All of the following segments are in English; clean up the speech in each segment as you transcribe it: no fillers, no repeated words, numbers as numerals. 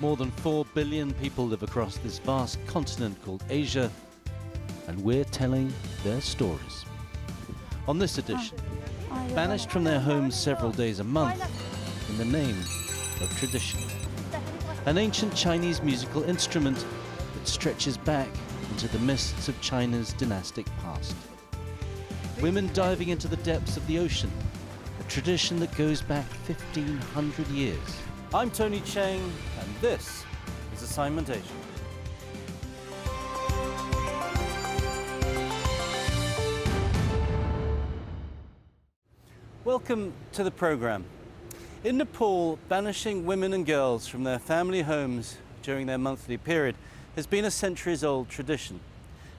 More than 4 billion people live across this vast continent called Asia, and we're telling their stories. On this edition, banished from their homes several days a month in the name of tradition. An ancient Chinese musical instrument that stretches back into the mists of China's dynastic past. Women diving into the depths of the ocean, a tradition that goes back 1,500 years. I'm Tony Cheng, and this is Assignment Asia. Welcome to the program. In Nepal, banishing women and girls from their family homes during their monthly period has been a centuries-old tradition.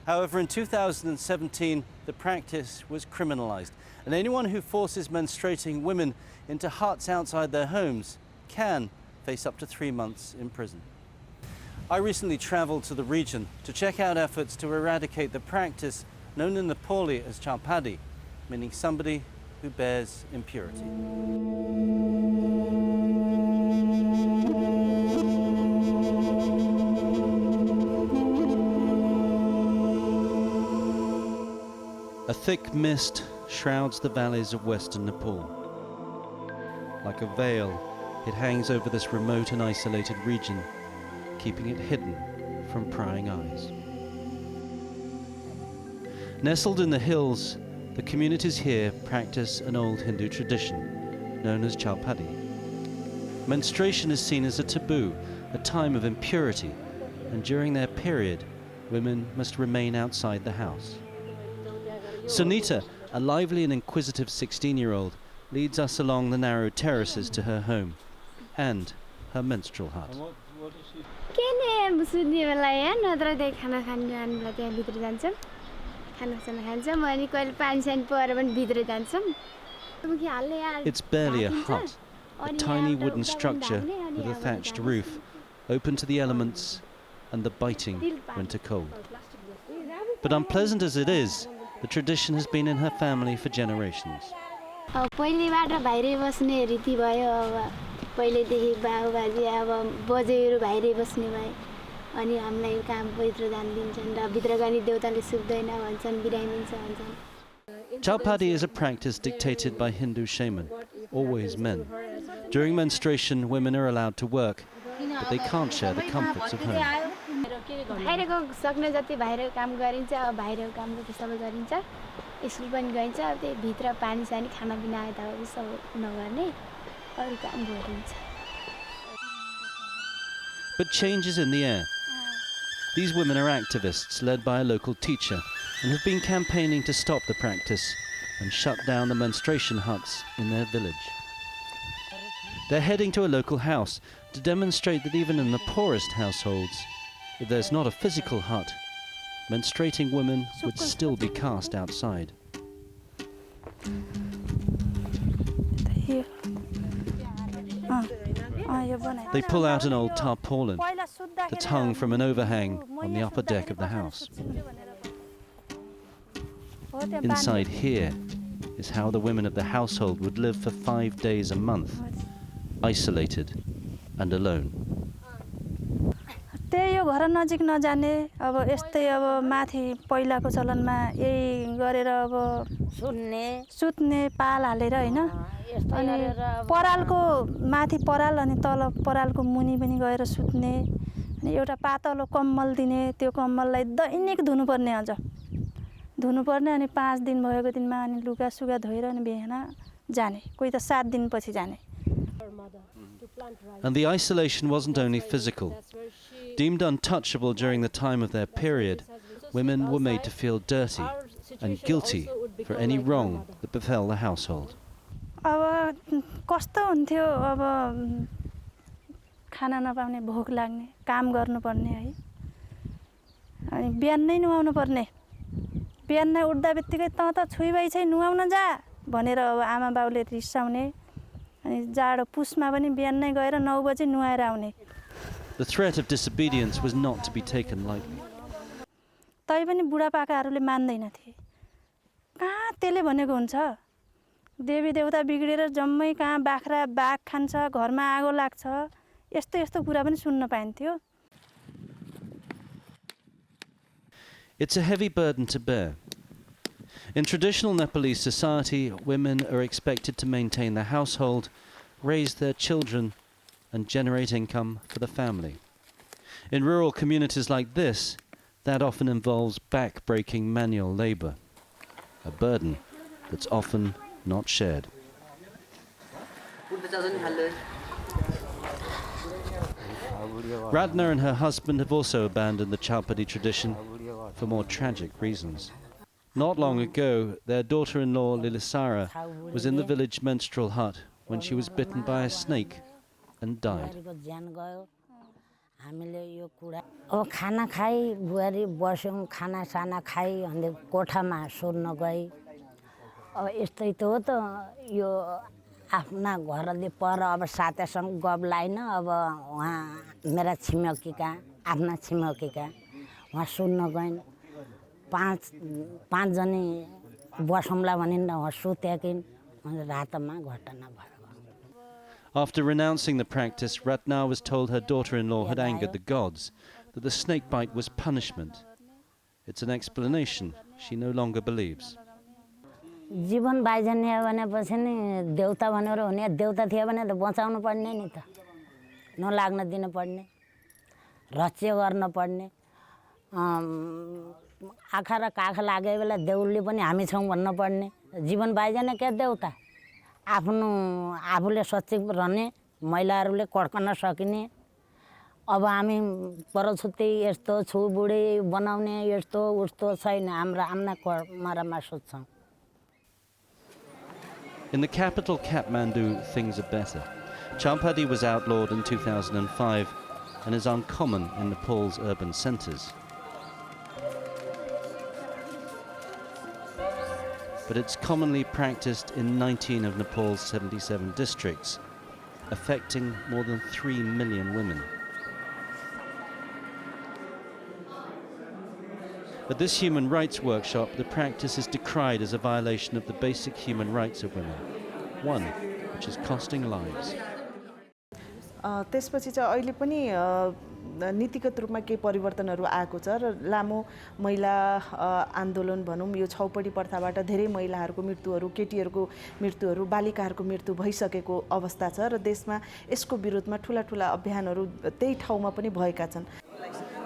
However, in 2017, the practice was criminalized, and anyone who forces menstruating women into huts outside their homes can face up to 3 months in prison. I recently traveled to the region to check out efforts to eradicate the practice known in Nepali as Chhaupadi, meaning somebody who bears impurity. A thick mist shrouds the valleys of western Nepal. Like a veil, it hangs over this remote and isolated region, keeping it hidden from prying eyes. Nestled in the hills, the communities here practice an old Hindu tradition known as Chhaupadi. Menstruation is seen as a taboo, a time of impurity, and during their period, women must remain outside the house. Sunita, a lively and inquisitive 16-year-old, leads us along the narrow terraces to her home and her menstrual hut. It's barely a hut, a tiny wooden structure with a thatched roof, open to the elements and the biting winter cold. But unpleasant as it is, the tradition has been in her family for generations. Chhaupadi is a practice dictated by Hindu shaman, always men. During menstruation, women are allowed to work, but they can't share the comforts of home. But change is in the air. These women are activists led by a local teacher and have been campaigning to stop the practice and shut down the menstruation huts in their village. They're heading to a local house to demonstrate that even in the poorest households, if there's not a physical hut, menstruating women would still be cast outside. They pull out an old tarpaulin that's hung from an overhang on the upper deck of the house. Inside here is how the women of the household would live for 5 days a month, isolated and alone. घर नजिक नजाने अब यस्तै अब माथि पहिलाको चलनमा यही गरेर अब सुत्ने पाल हालेर हैन अनि परालको माथि पराल अनि तल परालको मुनि पनि गएर सुत्ने अनि एउटा पातलो कम्मल दिने त्यो कम्मललाई दैनिक धुनु पर्ने अझ धुनु पर्ने अनि 5 दिन भएको दिनमा अनि लुगा सुगा धोएर अनि बिहान जाने कोही त 7 दिन पछि जाने. And the isolation wasn't only physical. Deemed untouchable during the time of their period, women were made to feel dirty and guilty for any wrong that befell the household. अब कस्तो हुन्थ्यो अब खाना नपाउने भोक लाग्ने काम गर्नुपर्ने है अनि बिहान नै नुहाउनु पर्ने बिहान नै उठ्दाबित्तिकै त छुइबाई छै नुहाउन जा भनेर अब आमा बाउले रिसाउने अनि जाडो पुसमा पनि बिहान नै गएर 9 बजे नुहाएर आउने. The threat of disobedience was not to be taken lightly. तै पनि बुढापाकाहरूले मान्दैनथे. कहाँ त्यसले भनेको हुन्छ देवी देवता बिग्रेर जम्मै कहाँ बाख्रा बाघ खान्छ घरमा आगो लाग्छ यस्तो यस्तो कुरा पनि सुन्न पाइन्थ्यो। It's a heavy burden to bear. In traditional Nepalese society, women are expected to maintain the household, raise their children, and generate income for the family. In rural communities like this, that often involves back-breaking manual labor, a burden that's often not shared. Ratna and her husband have also abandoned the Chhaupadi tradition for more tragic reasons. Not long ago, their daughter-in-law Lilisara was in the village menstrual hut when she was bitten by a snake and died. खाना खाई बुहारी बस्यौं खाना साना खाई अनि कोठामा सोध्न गई अब यस्तै त हो त यो आफ्ना घरले पर अब साथीसँग गफ लाइन अब वहाँ मेरा छिमेकीका आफ्ना छिमेकीका वहाँ सोध्न गइन् पाँच जनी बसौँला भनिन् वहाँ सुत्याकिन् रातमा घटना भयो. After renouncing the practice, Ratna was told her daughter-in-law had angered the gods, that the snake bite was punishment. It's an explanation she no longer believes. जीवन बाइजन्य भनेपछि नि देउता भनेर हुने देउता थियो भने त बचाउनु पर्ने नि त नलाग्न दिनु पर्ने रक्षा गर्न पर्ने आँखा र काख लागे बेला देउलले पनि हामी छौं भन्न पर्ने जीवन बाइजन्य के देउता आफ्नो आफूले सचेत रहने महिलाहरूले कड्कन सकिने अब हामी परछुत्ती यस्तो छु बुढी बनाउने यस्तो उस्तो छैन हाम्रो Amna कर्ममा सोच्छौं. In the capital Kathmandu, things are better. Chhaupadi was outlawed in 2005 and is uncommon in Nepal's urban centres. But it's commonly practiced in 19 of Nepal's 77 districts, affecting more than 3 million women. At this human rights workshop, the practice is decried as a violation of the basic human rights of women, one which is costing lives. त्यसपछि चाहिँ अहिले पनि नीतिगत रूपमा केही परिवर्तनहरू आएको छ र लामो महिला आन्दोलन भनौं यो छौपडी प्रथाबाट धेरै महिलाहरूको मृत्युहरू केटीहरूको मृत्युहरू बालिकाहरूको मृत्यु भइसकेको अवस्था छ र देशमा यसको विरोधमा ठूला अभियानहरू त्यही ठाउँमा पनि भएका छन्.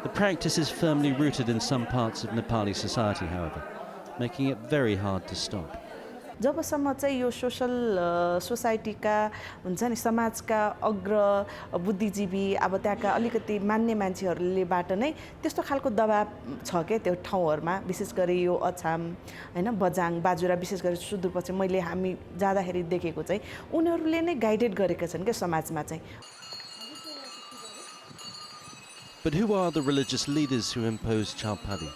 The practice is firmly rooted in some parts of Nepali society, however, making it very hard to stop. जबसम्म चाहिँ यो सोसाइटीका हुन्छ नि समाजका अग्र बुद्धिजीवी अब त्यहाँका अलिकति मान्ने मान्छेहरूले बाट नै त्यस्तो खालको दबाब छ के त्यो ठाउँहरुमा विशेष गरी यो अछाम हैन बजाङ बाजुरा विशेष गरी सुदूरपश्चिम मैले हामी जाँदाखेरि देखेको चाहिँ उनीहरूले नै गाइडेड गरेका छन् के समाजमा चाहिँ. But who are the religious leaders who impose Chhaupadi?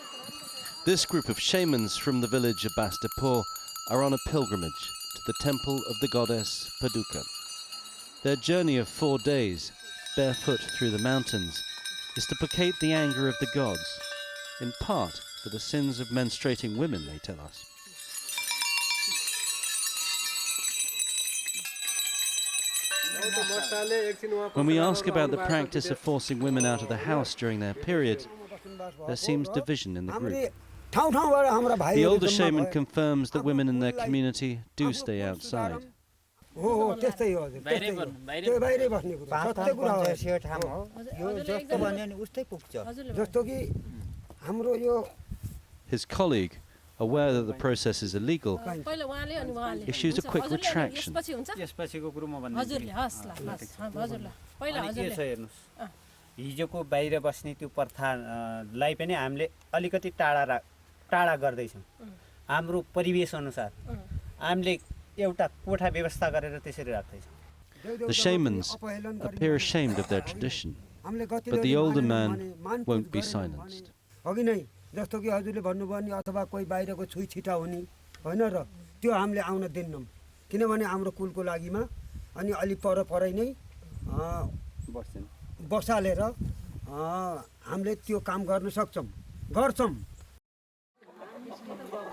This group of shamans from the village of Bastapur are on a pilgrimage to the temple of the goddess Paduka. Their journey of 4 days, barefoot through the mountains, is to placate the anger of the gods, in part for the sins of menstruating women, they tell us. When we ask about the practice of forcing women out of the house during their period, there seems division in the group. The older shaman confirms that women in their community do stay outside. His colleague, aware that the process is illegal, issues a quick retraction. हिजोको बाहिर बस्ने त्यो प्रथालाई पनि हामीले अलिकति टाढा गर्दैछौं हाम्रो परिवेश अनुसार हामीले एउटा कोठा व्यवस्था गरेर त्यसरी राख्दैछौं. The shamans appear ashamed of their tradition, but the older man won't be silenced. अघि नै जस्तो कि हजुरले भन्नुभयो नि अथवा कोही बाहिरको छुई छिटा हुने हैन र त्यो हामीले आउन दिन्नौं किनभने हाम्रो कुलको लागिमा अनि अलि परै नै बसालेर हामीले त्यो काम गर्न सक्छौं गर्छौं.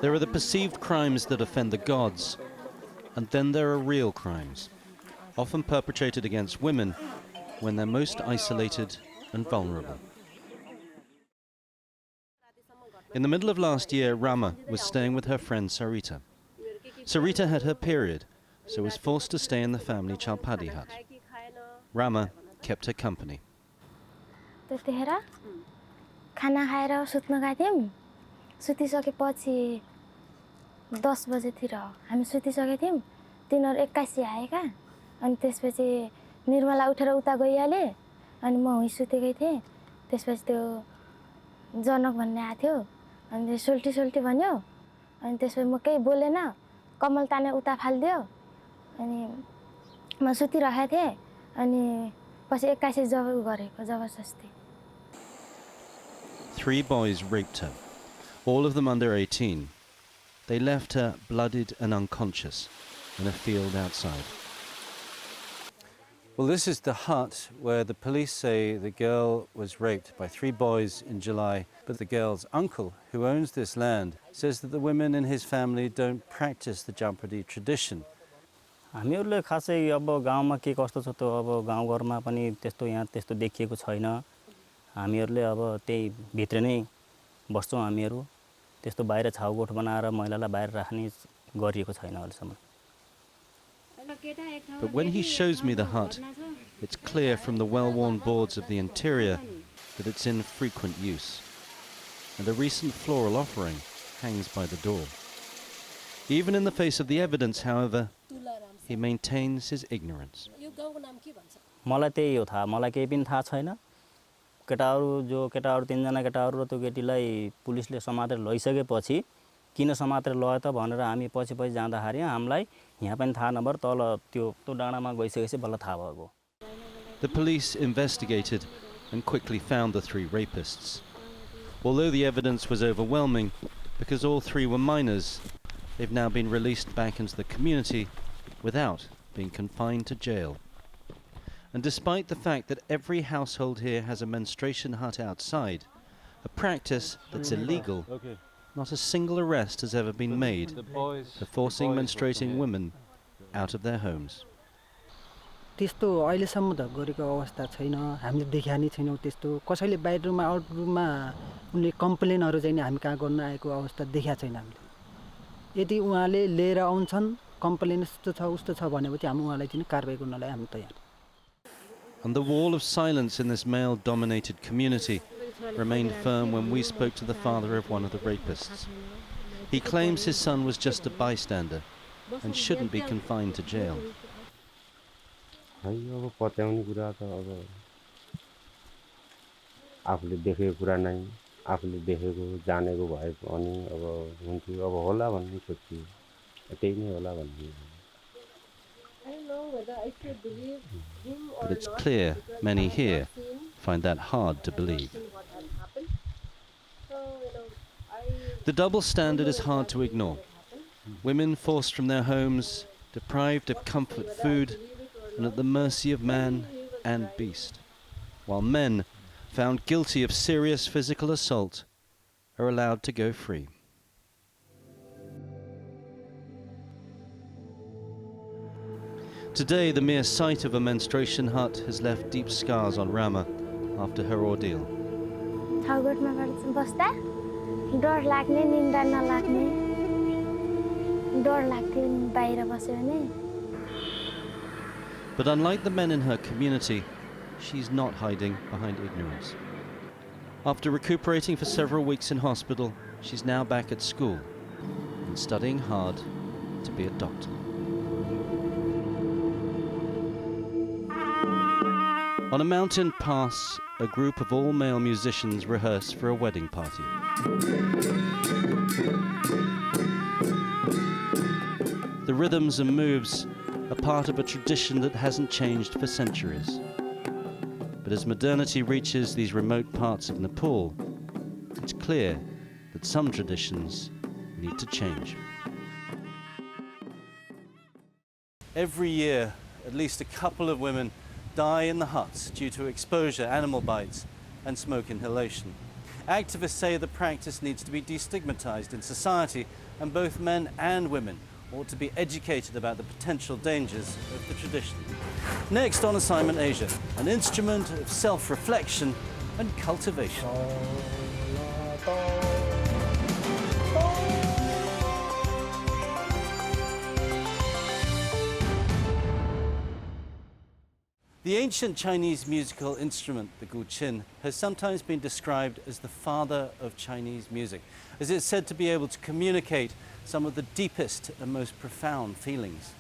There are the perceived crimes that offend the gods, and then there are real crimes, often perpetrated against women, when they're most isolated and vulnerable. In the middle of last year, Rama was staying with her friend Sarita. Sarita had her period, so was forced to stay in the family Chhaupadi hut. Rama kept her company. त्यतिखेर खाना खाएर सुत्न गएको थियौँ सुतिसकेपछि 10 बजेतिर हामी सुतिसकेको थियौँ तिनीहरू 81 आएका अनि त्यसपछि निर्मला उठेर उता गइहाले अनि म हुँ सुतेकै थिएँ त्यसपछि त्यो जनक भन्ने आएको थियो अनि सोल्टी सोल्टी भन्यो अनि त्यसपछि म केही बोलेन कमल ताने उता फाल्दियो अनि म सुतिरहेको थिएँ अनि पछि 81 जब गरेको जबरजस्ती 3 boys raped her, all of them under 18. They left her bloodied and unconscious in a field outside. Well, this is the hut where the police say the girl was raped by 3 boys in July, but the girl's uncle, who owns this land, says that the women in his family don't practice the Chhaupadi tradition. हामीहरूले खासै अब गाउँमा के कस्तो छ त अब गाउँघरमा पनि त्यस्तो यहाँ त्यस्तो देखिएको छैन हामीहरूले अब त्यही भित्र नै बस्छौं हामीहरू त्यस्तो बाहिर छाउगोठ बनाएर महिलालाई बाहिर राख्ने गरिएको छैन अहिलेसम्म But when he shows me the hut, it's clear from the well-worn boards of the interior that it's in frequent use, and a recent floral offering hangs by the door. Even in the face of the evidence, however, he maintains his ignorance. मलाई त्यही हो थाहा मलाई केही पनि थाहा छैन केटाहरू 3 जना केटाहरू र त्यो केटीलाई पुलिसले समातेर लैसकेपछि किन समातेर लयो त भनेर हामी पछि जाँदाखेरि हामीलाई यहाँ पनि थाहा नभएर तल त्यो डाँडामा गइसकेपछि बल्ल थाहा भएको The police investigated and quickly found the 3 rapists. Although the evidence was overwhelming, because all 3 were minors, they've now been released back into the community without being confined to jail. And despite the fact that every household here has a menstruation hut outside, a practice that's illegal, not a single arrest has ever been made for forcing menstruating women out of their homes. त्यस्तो अहिलेसम्म त गरेको अवस्था छैन हामीले देखा नै छैनौ त्यस्तो कसैले बाहिर रुममा आउट रुममा उनले कम्प्लेनहरु चाहिँ हामी कहाँ गर्न आएको अवस्था देखा छैन हामीले यदि उहाँले लिएर आउँछन् कम्प्लेन यस्तो छ उस्तो छ भनेपछि हामी उहाँलाई चाहिँ कारबाही गर्नलाई हामी तयार And the wall of silence in this male-dominated community remained firm when we spoke to the father of one of the rapists. He claims his son was just a bystander and shouldn't be confined to jail. अब पत्याउने कुरा त अब आफूले देखेको कुरा नै आफूले देखेको जानेको भए पनि अब हुन्थ्यो अब होला भन्ने सोच्छु त्यही नै होला भन्ने But it's clear many here find that hard to believe. The double standard is hard to ignore. Women forced from their homes, deprived of comfort food, and at the mercy of man and beast, while men, found guilty of serious physical assault, are allowed to go free. Today, the mere sight of a menstruation hut has left deep scars on Rama after her ordeal. But unlike the men in her community, she's not hiding behind ignorance. After recuperating for several weeks in hospital, she's now back at school and studying hard to be a doctor. On a mountain pass, a group of all-male musicians rehearse for a wedding party. The rhythms and moves are part of a tradition that hasn't changed for centuries. But as modernity reaches these remote parts of Nepal, it's clear that some traditions need to change. Every year, at least a couple of women die in the huts due to exposure, animal bites, and smoke inhalation. Activists say the practice needs to be destigmatized in society, and both men and women ought to be educated about the potential dangers of the tradition. Next on Assignment Asia, an instrument of self-reflection and cultivation. The ancient Chinese musical instrument, the Guqin, has sometimes been described as the father of Chinese music, as it's said to be able to communicate some of the deepest and most profound feelings.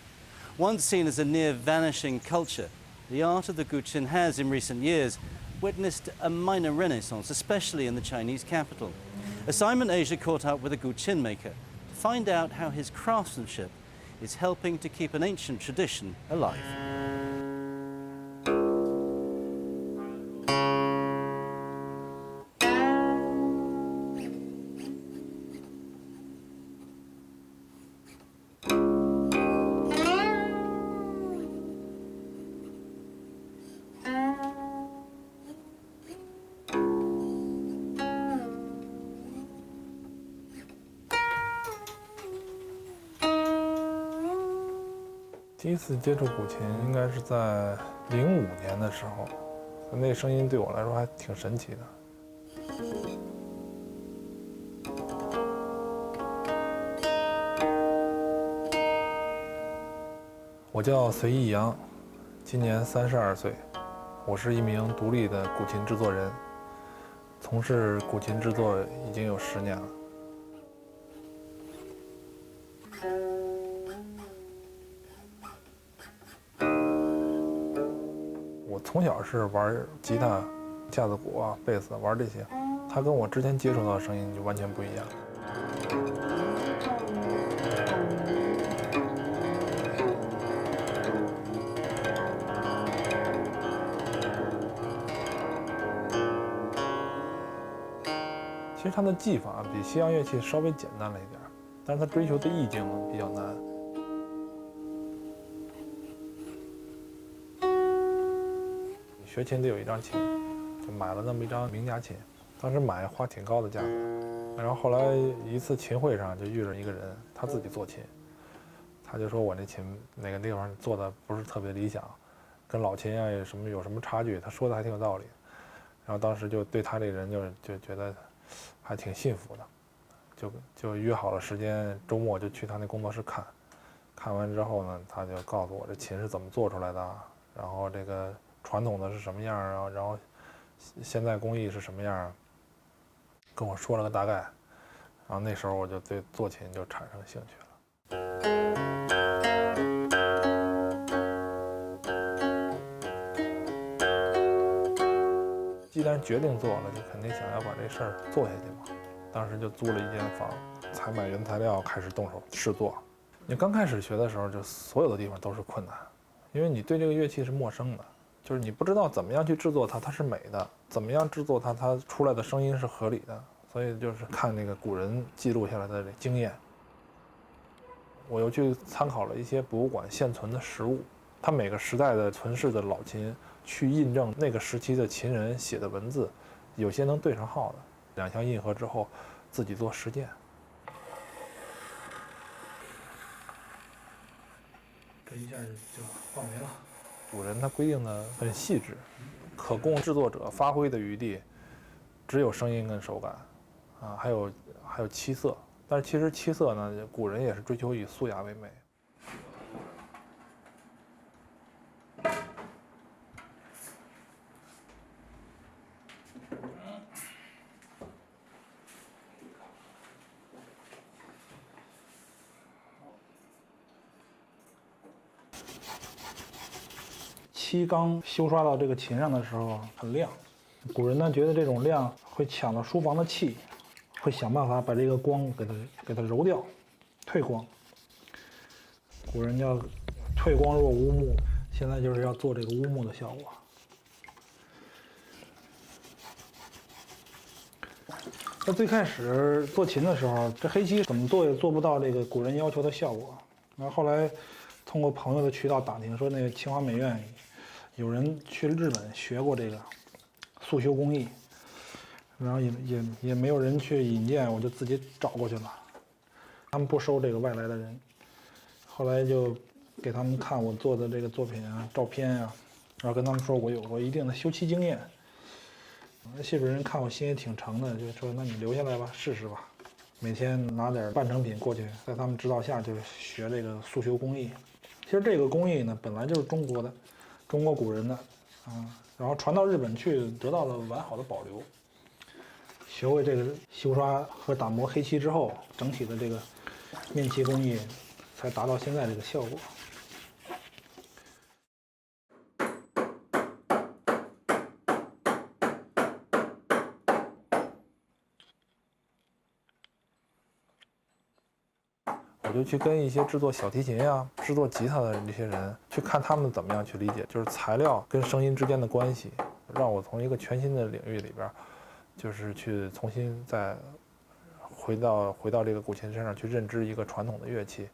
Once seen as a near-vanishing culture, the art of the Guqin has, in recent years, witnessed a minor renaissance, especially in the Chinese capital. Assignment Asia caught up with a Guqin maker to find out how his craftsmanship is helping to keep an ancient tradition alive.第一次接触古琴应该是在05年的时候，那声音对我来说还挺神奇的。我叫隋一阳，今年32岁，我是一名独立的古琴制作人，从事古琴制作已经有10年了。我从小是玩吉他、架子鼓啊、贝斯，玩这些，它跟我之前接触到的声音就完全不一样。其实它的技法比西洋乐器稍微简单了一点，但是它追求的意境比较难。学琴得有一张琴，就买了那么一张名家琴，当时买花挺高的价格。然后后来一次琴会上就遇着一个人，他自己做琴，他就说我那琴哪个地方做的不是特别理想，跟老琴啊有什么差距，他说的还挺有道理。然后当时就对他这个人就觉得还挺信服的，就约好了时间，周末就去他那工作室看。看完之后呢，他就告诉我这琴是怎么做出来的，然后这个传统的是什么样啊，然后现代工艺是什么样，跟我说了个大概。然后那时候我就对做琴就产生兴趣了。既然决定做了，就肯定想要把这事儿做下去嘛。当时就租了一间房，采买原材料，开始动手试做。你刚开始学的时候，就所有的地方都是困难，因为你对这个乐器是陌生的，就是你不知道怎么样去制作它，它是美的；怎么样制作它，它出来的声音是合理的。所以就是看那个古人记录下来的这经验。我又去参考了一些博物馆现存的实物，它每个时代的存世的老琴，去印证那个时期的琴人写的文字，有些能对上号的。两相印合之后，自己做实践。这一下就画没了。古人他规定的很细致，可供制作者发挥的余地，只有声音跟手感，啊，还有七色。但是其实七色呢，古人也是追求以素雅为美。漆缸修刷到这个琴上的时候很亮，古人呢觉得这种亮会抢了书房的气，会想办法把这个光给它揉掉，退光。古人叫退光若乌木，现在就是要做这个乌木的效果。在最开始做琴的时候，这黑漆怎么做也做不到这个古人要求的效果。然后后来通过朋友的渠道打听，说那个清华美院有人去日本学过这个速修工艺，然后也没有人去引荐，我就自己找过去了。他们不收这个外来的人，后来就给他们看我做的这个作品啊、照片啊，然后跟他们说我有过一定的修漆经验。西北人看我心也挺诚的，就说那你留下来吧，试试吧。每天拿点半成品过去，在他们指导下就学这个素修工艺。其实这个工艺呢，本来就是中国的，中国古人的啊，然后传到日本去，得到了完好的保留。学会这个修刷和打磨黑漆之后，整体的这个面漆工艺才达到现在这个效果。我就去跟一些制作小提琴啊、制作吉他的这些人去看他们怎么样去理解，就是材料跟声音之间的关系，让我从一个全新的领域里边，就是去重新再回到这个古琴身上去认知一个传统的乐器。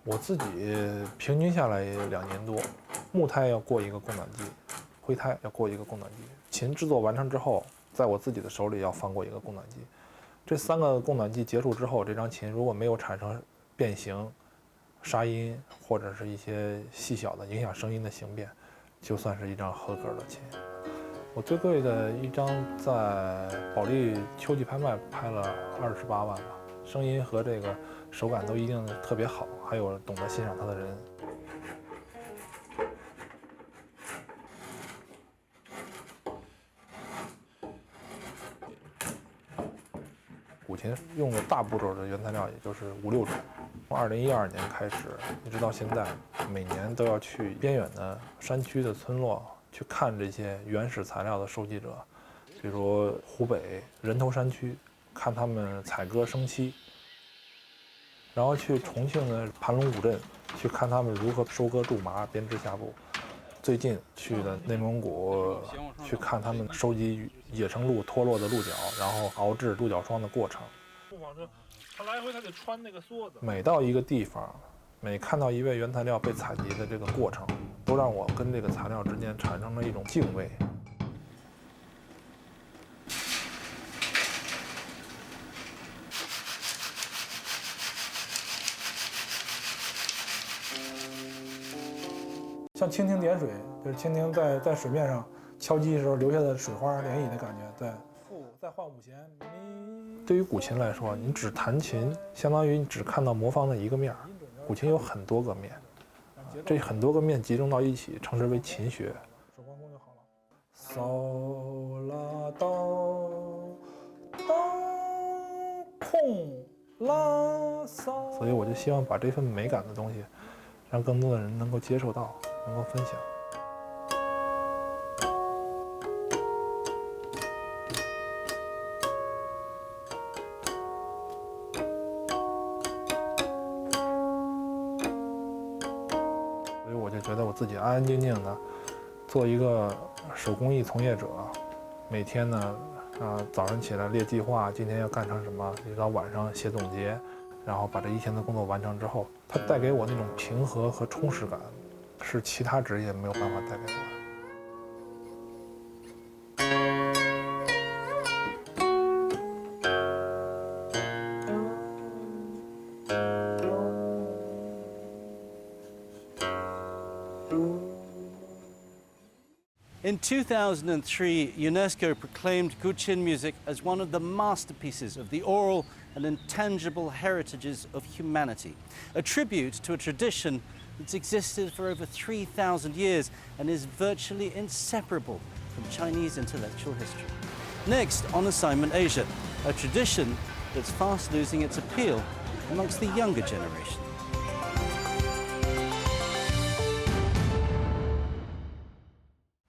我自己平均下来也2年多。木胎要过一个供暖季，灰胎要过一个供暖季，琴制作完成之后，在我自己的手里要放过一个供暖季。这3个供暖季结束之后，这张琴如果没有产生变形、沙音或者是一些细小的影响声音的形变，就算是一张合格的琴。我最贵的一张在保利秋季拍卖拍了28万吧，声音和这个手感都一定特别好，还有懂得欣赏它的人。古琴用的大步骤的原材料也就是5、6种。从2012年开始，一直到现在，每年都要去边远的山区的村落去看这些原始材料的收集者，比如湖北人头山区，看他们采割生漆；然后去重庆的盘龙古镇，去看他们如何收割苎麻、编织下布。最近去的内蒙古，去看他们收集野生鹿脱落的鹿角，然后熬制鹿角霜的过程。不纺车，他来回他得穿那个梭子。每到一个地方，每看到一位原材料被采集的这个过程，都让我跟这个材料之间产生了一种敬畏。像蜻蜓点水，就是蜻蜓在水面上敲击的时候留下的水花涟漪的感觉。对，再换5弦。对于古琴来说，你只弹琴，相当于你只看到魔方的一个面儿。古琴有很多个面，这很多个面集中到一起，称之为琴学。手关功就好了。嗦拉哆哆空拉嗦。所以我就希望把这份美感的东西，让更多的人能够接受到。能够分享。所以我就觉得我自己安安静静的做一个手工艺从业者，每天呢，早上起来列计划，今天要干成什么，一直到晚上写总结，然后把这一天的工作完成之后，它带给我那种平和和充实感。是其他职业没有办法带给我的。In 2003, UNESCO proclaimed Guqin music as one of the masterpieces of the oral and intangible heritages of humanity, a tribute to a tradition that's existed for over 3,000 years and is virtually inseparable from Chinese intellectual history. Next, on Assignment Asia, a tradition that's fast losing its appeal amongst the younger generation.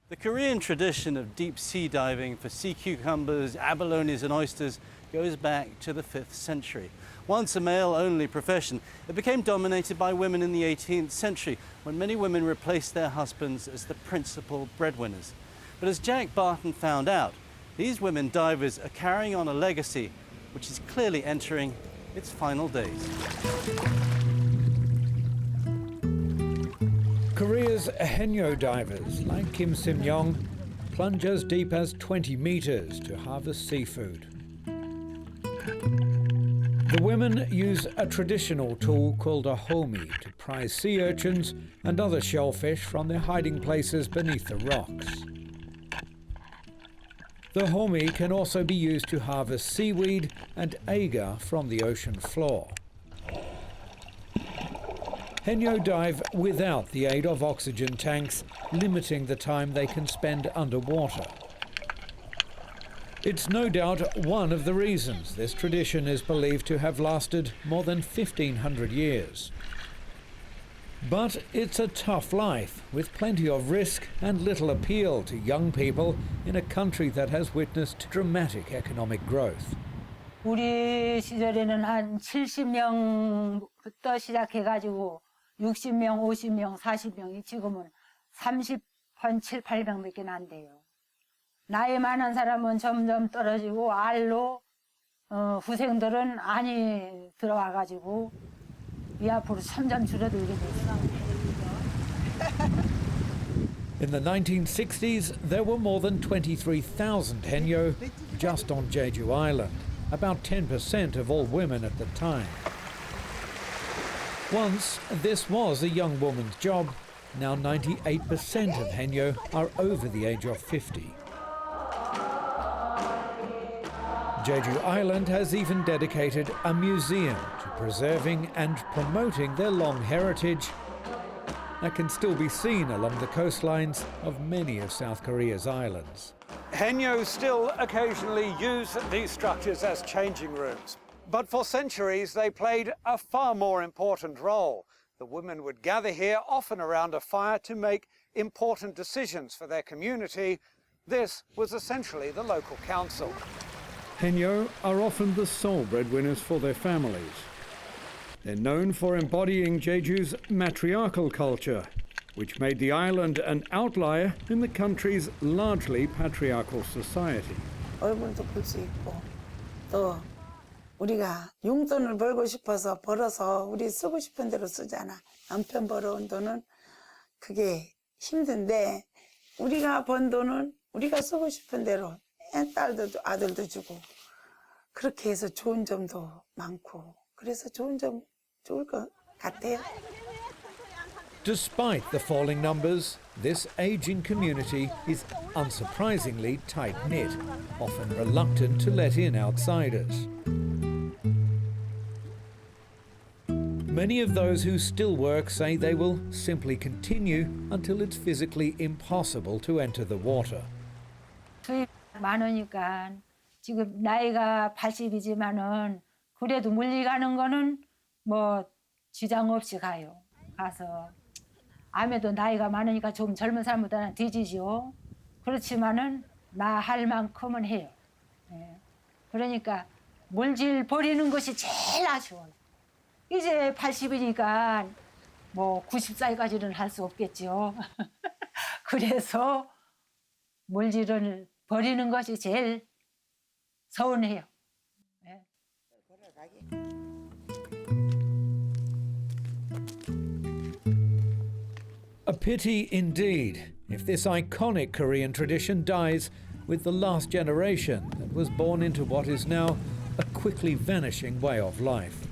The Korean tradition of deep sea diving for sea cucumbers, abalones and oysters goes back to the 5th century. Once a male-only profession, it became dominated by women in the 18th century, when many women replaced their husbands as the principal breadwinners. But as Jack Barton found out, these women divers are carrying on a legacy which is clearly entering its final days. Korea's Haenyeo divers, like Kim Sim-yong, plunge as deep as 20 meters to harvest seafood. The women use a traditional tool called a homi to prise sea urchins and other shellfish from their hiding places beneath the rocks. The homi can also be used to harvest seaweed and agar from the ocean floor. Henyo dive without the aid of oxygen tanks, limiting the time they can spend underwater. It's no doubt one of the reasons this tradition is believed to have lasted more than 1,500 years. But it's a tough life, with plenty of risk and little appeal to young people in a country that has witnessed dramatic economic growth. 우리 시절에는 한 70명부터 시작해가지고 60명, 50명, 40명이 지금은 30, 한 7, 800밖에 안 돼요. 나이 많은 사람은 점점 떨어지고 알로 후생들은 안이 들어와가지고 이 앞으로 점점 줄어들게 됐어요. In the 1960s, there were more than 23,000 Henyo just on Jeju Island, about 10% of all women at the time. Once, this was a young woman's job. Now 98% of Henyo are over the age of 50. Jeju Island has even dedicated a museum to preserving and promoting their long heritage that can still be seen along the coastlines of many of South Korea's islands. Henyo still occasionally use these structures as changing rooms, but for centuries they played a far more important role. The women would gather here, often around a fire, to make important decisions for their community. This was essentially the local council. Henyo are often the sole breadwinners for their families. They're known for embodying Jeju's matriarchal culture, which made the island an outlier in the country's largely patriarchal society. 얼굴도 볼 수 있고 또 우리가 용돈을 벌고 싶어서 벌어서 우리 쓰고 싶은 대로 쓰잖아. 남편 벌어온 돈은 그게 힘든데 우리가 번 돈은 우리가 쓰고 싶은 대로 딸도 아들도 주고 그렇게 해서 좋은 점도 많고 그래서 좋을 것 같아요. Despite the falling numbers, this ageing community is unsurprisingly tight-knit, often reluctant to let in outsiders. Many of those who still work say they will simply continue until it's physically impossible to enter the water. 수입 많으니까 지금 나이가 80이지만은 그래도 물리가는 거는 뭐 지장 없이 가요. 가서 아무래도 나이가 많으니까 좀 젊은 사람보다는 뒤지죠. 그렇지만은 나 할 만큼은 해요. 예. 그러니까 물질 버리는 것이 제일 아쉬워요. 이제 80이니까 뭐 90살까지는 할 수 없겠죠. 그래서 물질을 버리는 것이 제일 서운해요. 예. A pity indeed if this iconic Korean tradition dies with the last generation that was born into what is now a quickly vanishing way of life.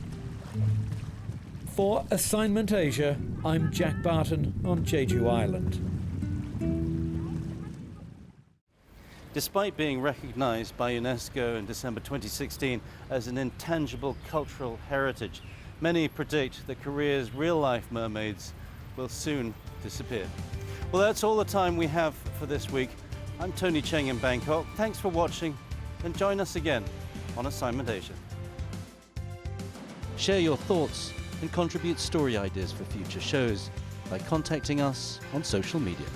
For Assignment Asia, I'm Jack Barton on Jeju Island. Despite being recognized by UNESCO in December 2016 as an intangible cultural heritage, many predict that Korea's real-life mermaids will soon disappear. Well, that's all the time we have for this week. I'm Tony Cheng in Bangkok. Thanks for watching and join us again on Assignment Asia. Share your thoughts and contribute story ideas for future shows by contacting us on social media.